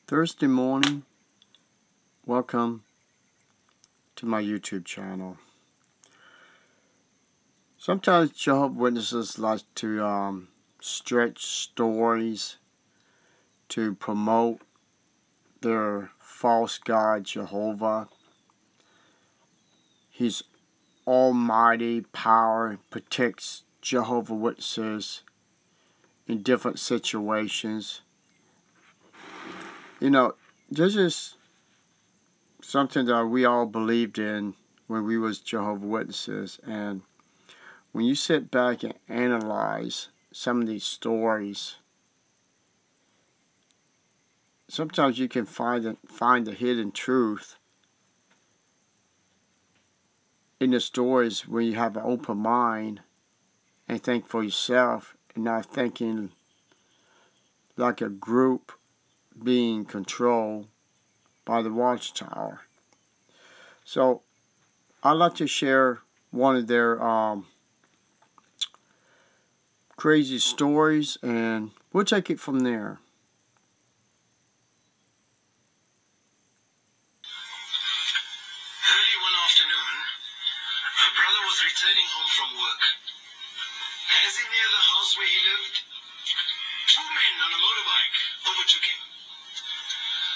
Thursday morning, welcome to my YouTube channel. Sometimes Jehovah's Witnesses like to stretch stories to promote their false god Jehovah. His almighty power protects Jehovah's Witnesses in different situations. You know, this is something that we all believed in when we was Jehovah's Witnesses, and when you sit back and analyze some of these stories, sometimes you can find the hidden truth in the stories when you have an open mind and think for yourself and not thinking like a group being controlled by the watchtower. So I'd like to share one of their crazy stories, and we'll take it from there. Early one afternoon, a brother was returning home from work. As he neared the house where he lived, two men on a motorbike overtook him.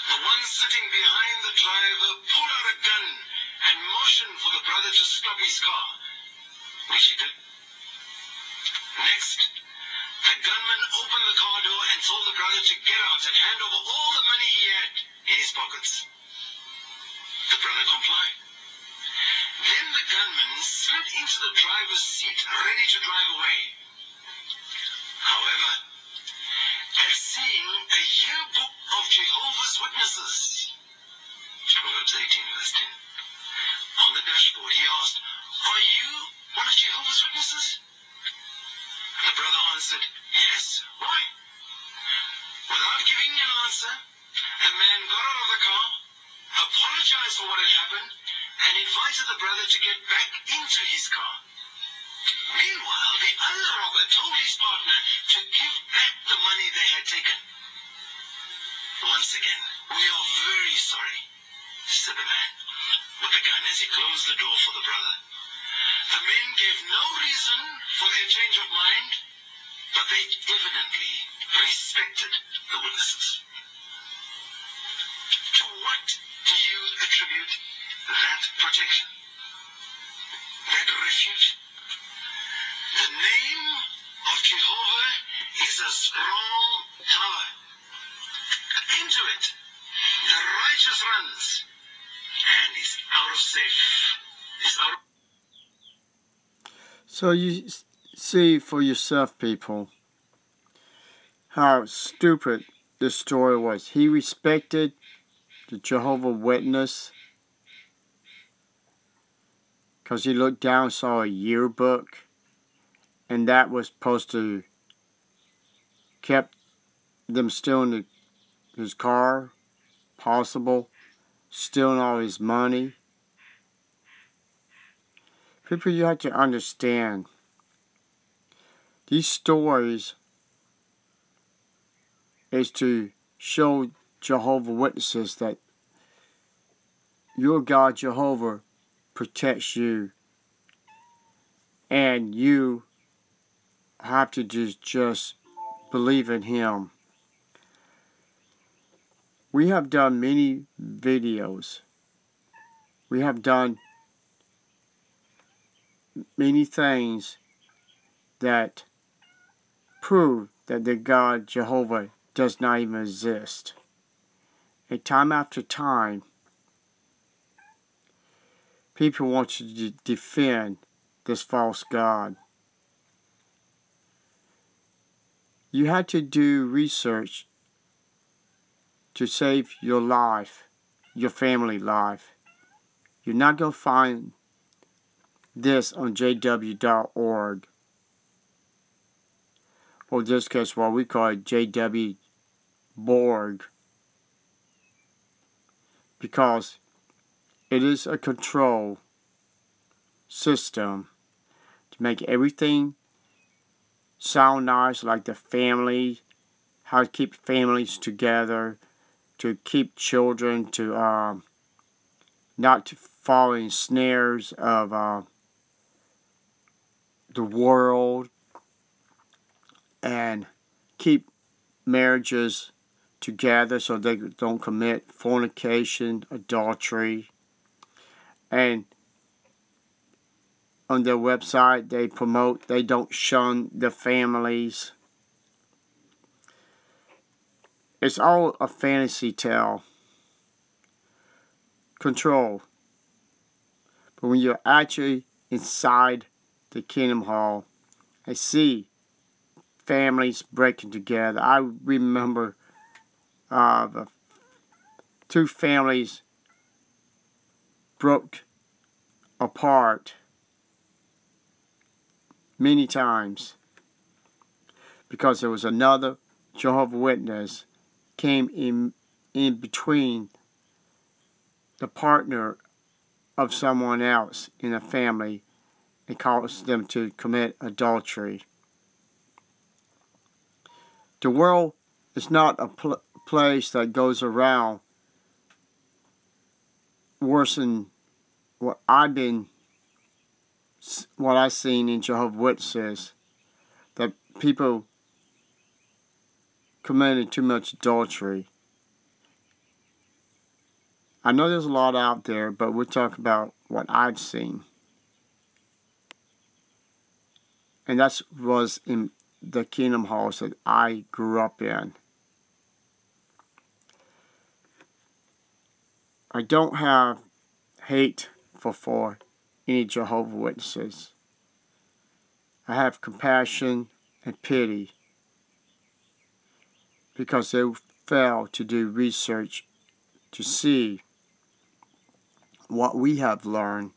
The one sitting behind the driver pulled out a gun and motioned for the brother to stop his car, which he did. Next, the gunman opened the car door and told the brother to get out and hand over all the money he had in his pockets. The brother complied. Then the gunman slid into the driver's seat, ready to drive away. However, at seeing a yearbook of Jehovah's Witnesses, Proverbs 18 verse 10, on the dashboard, he asked, "Are you one of Jehovah's Witnesses?" The brother answered, "Yes." "Why?" Without giving an answer, the man got out of the car, apologized for what had happened, and invited the brother to get back into his car. Meanwhile, the other robber told his partner to give back the money they had taken. "Once again, we are very sorry," said the man with the gun as he closed the door for the brother. The men gave no reason for their change of mind, but they evidently respected the witnesses. To what do you attribute that protection? That refuge? The name of Jehovah is a strong tower. Into it, the righteous runs and is out of safe. So you see for yourself, people, how stupid this story was. He respected the Jehovah's Witness because he looked down and saw a yearbook, and that was supposed to kept them stealing his car, possible, stealing all his money. People, you have to understand, these stories is to show Jehovah's Witnesses that your God Jehovah protects you, and you have to just believe in Him. We have done many videos. We have done many things that prove that the God Jehovah does not even exist. And time after time, people want to defend this false God. You had to do research to save your life, your family life. You're not going to find this on jw.org. Or this case, what we call it, JW.borg. Because it is a control system to make everything sound nice, like the family, how to keep families together, to keep children to not to fall in snares of the world, and keep marriages together so they don't commit fornication, adultery. And on their website they promote they don't shun the families. It's all a fantasy tale. Control. But when you're actually inside the Kingdom Hall, I see families breaking together. I remember the two families broke apart many times because there was another Jehovah's Witness came in between the partner of someone else in a family and caused them to commit adultery. The world is not a place that goes around worse than what I've seen in Jehovah's Witnesses, that people committing too much adultery. I know there's a lot out there, but we'll talk about what I've seen. And that was in the Kingdom Halls that I grew up in. I don't have hate for any Jehovah's Witnesses. I have compassion and pity because they failed to do research to see what we have learned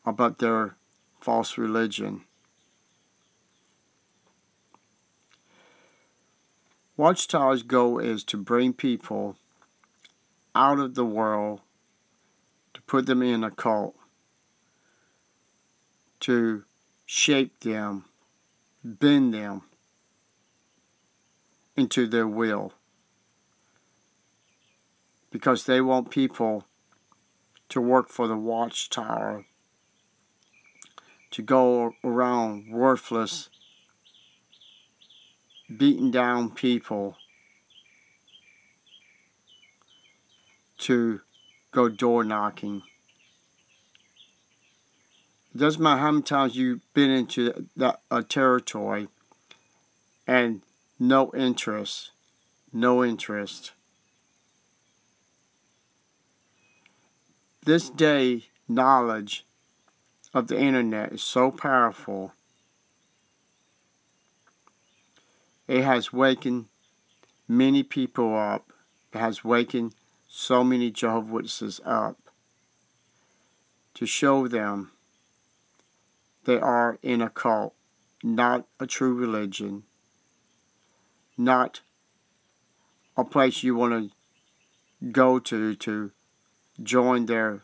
about their false religion. Watchtower's goal is to bring people out of the world, to put them in a cult, to shape them, bend them into their will. Because they want people to work for the watchtower, to go around worthless, beating down people, to go door knocking. It doesn't matter how many times you've been into a territory and no interest. This day, knowledge of the internet is so powerful. It has wakened many people up. It has wakened so many Jehovah's Witnesses up to show them they are in a cult, not a true religion, not a place you want to go to join their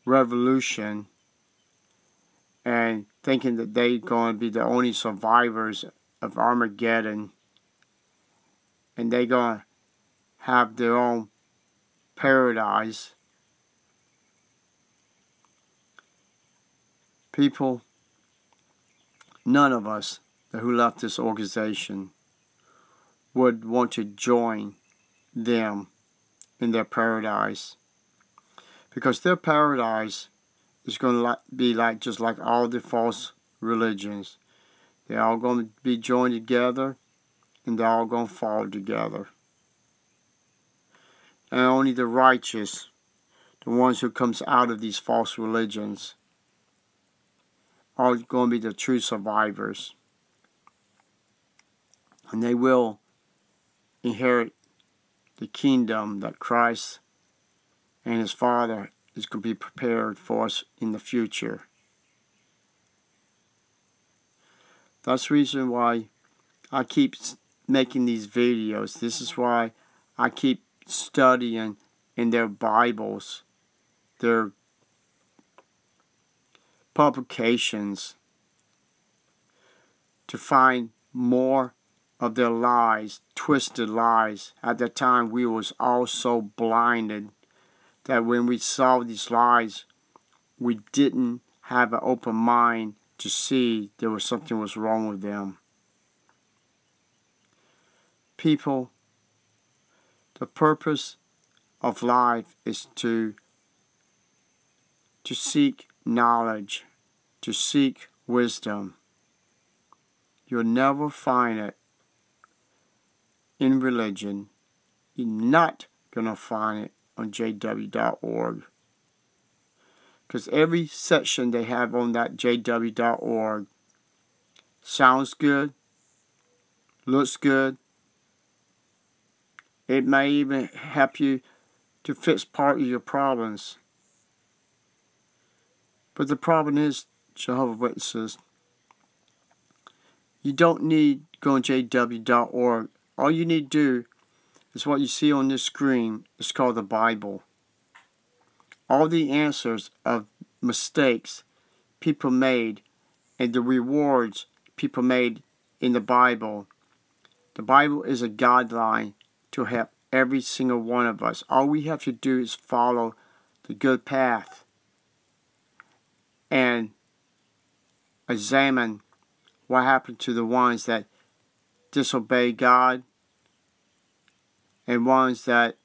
revolution and thinking that they're going to be the only survivors of Armageddon and they're going to have their own paradise. People, none of us who left this organization would want to join them in their paradise, because their paradise is going to be just like all the false religions. They're all going to be joined together and they're all going to fall together. And only the righteous, the ones who comes out of these false religions, are going to be the true survivors. And they will inherit the kingdom that Christ and His Father is going to be prepared for us in the future. That's the reason why I keep making these videos. This is why I keep studying in their Bibles, their publications, to find more of their lies, twisted lies. At the time, we was all so blinded that when we saw these lies, we didn't have an open mind to see there was something was wrong with them. People, the purpose of life is to seek knowledge, to seek wisdom. You'll never find it in religion. You're not going to find it on jw.org. Because every section they have on that jw.org sounds good, looks good. It may even help you to fix part of your problems. But the problem is, Jehovah's Witnesses, you don't need to go on jw.org. All you need to do is what you see on this screen. It's called the Bible. All the answers of mistakes people made and the rewards people made in the Bible. The Bible is a guideline to help every single one of us. All we have to do is follow the good path and examine what happened to the ones that disobeyed God and ones that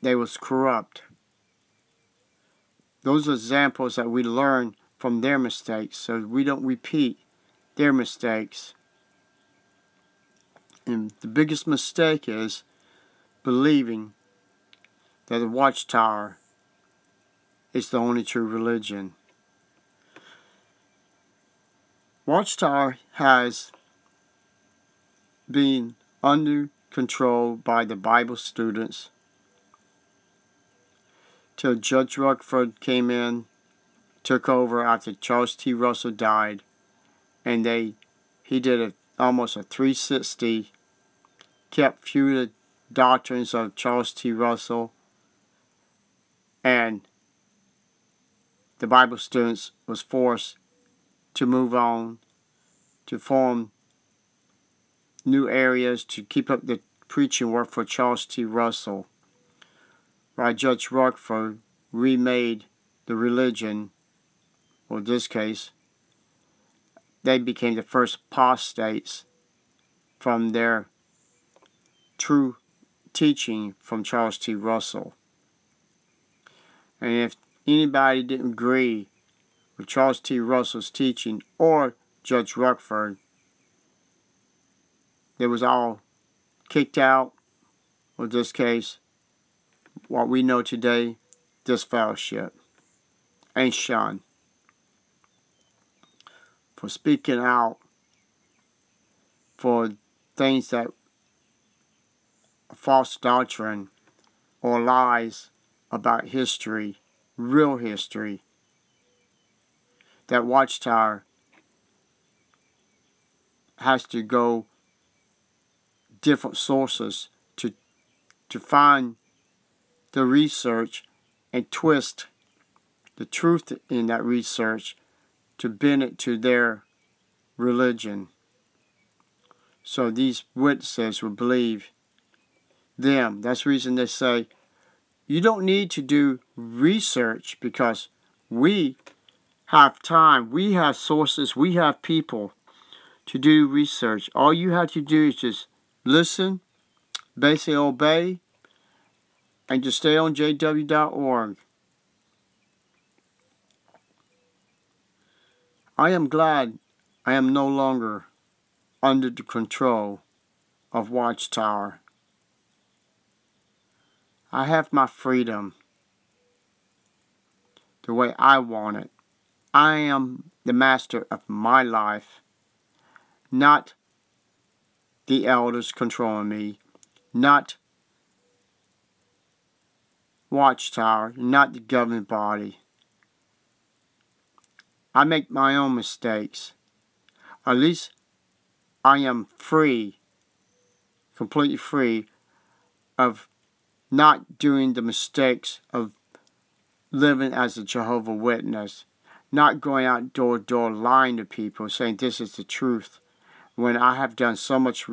they was corrupt. Those are examples that we learn from their mistakes so we don't repeat their mistakes. And the biggest mistake is believing that the watchtower is the only true religion. Watchtower has been under control by the Bible students till Judge Rutherford came in, took over after Charles T. Russell died, and he did almost a 360, kept few of the doctrines of Charles T. Russell, and the Bible students was forced to move on, to form new areas to keep up the preaching work for Charles T. Russell. While Judge Rutherford remade the religion, or in this case, they became the first apostates from their true teaching from Charles T. Russell. And if anybody didn't agree with Charles T. Russell's teaching or Judge Rutherford, they was all kicked out, or in this case, what we know today, disfellowship, and shunned for speaking out for things that are false doctrine or lies about history, real history. That watchtower has to go different sources to find the research and twist the truth in that research to bend it to their religion. So these witnesses will believe them. That's the reason they say, you don't need to do research because we have time, we have sources, we have people to do research. All you have to do is just listen, basically obey, and just stay on jw.org. I am glad I am no longer under the control of Watchtower. I have my freedom the way I want it. I am the master of my life, not the elders controlling me, not Watchtower, not the governing body. I make my own mistakes. At least I am free, completely free of not doing the mistakes of living as a Jehovah Witness, not going out door to door lying to people, saying this is the truth, when I have done so much